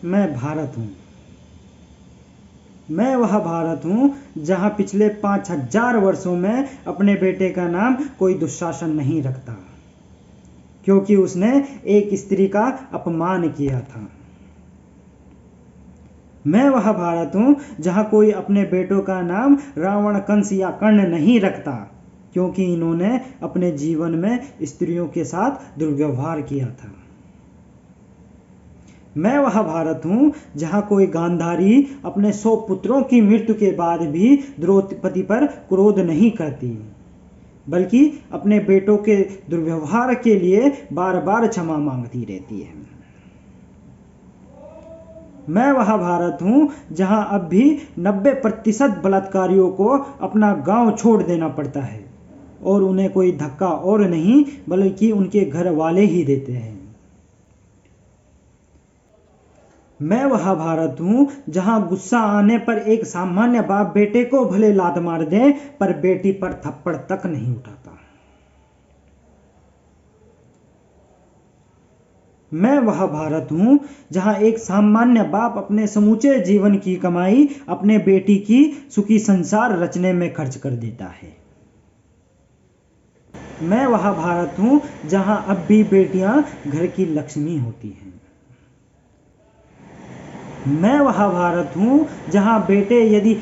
मैं भारत हूँ। मैं वह भारत हूँ जहाँ पिछले 5000 वर्षों में अपने बेटे का नाम कोई दुशासन नहीं रखता, क्योंकि उसने एक स्त्री का अपमान किया था। मैं वह भारत हूँ जहाँ कोई अपने बेटों का नाम रावण, कंस या कर्ण नहीं रखता, क्योंकि इन्होंने अपने जीवन में स्त्रियों के साथ दुर्व्यवहार किया था। मैं वह भारत हूँ जहाँ कोई गांधारी अपने 100 पुत्रों की मृत्यु के बाद भी द्रौपदी पर क्रोध नहीं करती, बल्कि अपने बेटों के दुर्व्यवहार के लिए बार बार क्षमा मांगती रहती है। मैं वह भारत हूँ जहाँ अब भी 90% बलात्कारियों को अपना गांव छोड़ देना पड़ता है, और उन्हें कोई धक्का और नहीं बल्कि उनके घर वाले ही देते हैं। मैं वह भारत हूँ जहाँ गुस्सा आने पर एक सामान्य बाप बेटे को भले लात मार दे, पर बेटी पर थप्पड़ तक नहीं उठाता। मैं वह भारत हूँ जहाँ एक सामान्य बाप अपने समूचे जीवन की कमाई अपने बेटी की सुखी संसार रचने में खर्च कर देता है। मैं वह भारत हूँ जहाँ अब भी बेटियां घर की लक्ष्मी होती हैं। मैं वह भारत हूँ जहाँ बेटे यदि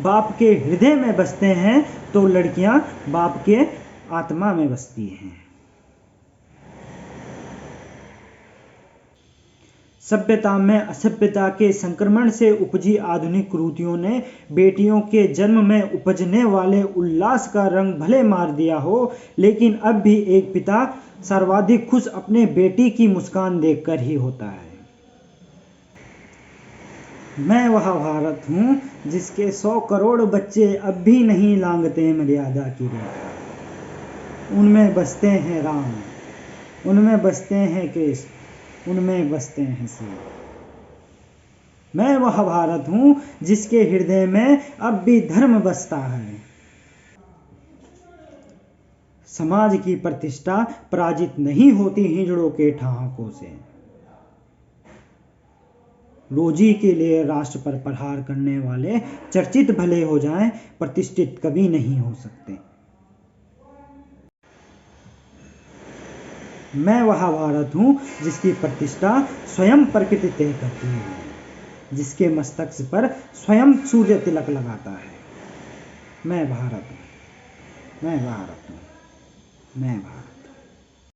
बाप के हृदय में बसते हैं तो लड़कियां बाप के आत्मा में बसती हैं। सभ्यता में असभ्यता के संक्रमण से उपजी आधुनिक कुरीतियों ने बेटियों के जन्म में उपजने वाले उल्लास का रंग भले मार दिया हो, लेकिन अब भी एक पिता सर्वाधिक खुश अपने बेटी की मुस्कान देखकर ही होता है। मैं वह भारत हूँ जिसके 100 करोड़ बच्चे अब भी नहीं लांघते मर्यादा की रेखा। उनमें बसते हैं राम, उनमें बसते हैं कृष्ण, उनमें बसते हैं शिव। मैं वह भारत हूँ जिसके हृदय में अब भी धर्म बसता है। समाज की प्रतिष्ठा पराजित नहीं होती हिजड़ों के ठहाकों से। रोजी के लिए राष्ट्र पर प्रहार करने वाले चर्चित भले हो जाएं, प्रतिष्ठित कभी नहीं हो सकते। मैं वह भारत हूँ जिसकी प्रतिष्ठा स्वयं प्रकृति तय करती है, जिसके मस्तक पर स्वयं सूर्य तिलक लगाता है। मैं भारत हूँ, मैं भारत हूँ, मैं भारत।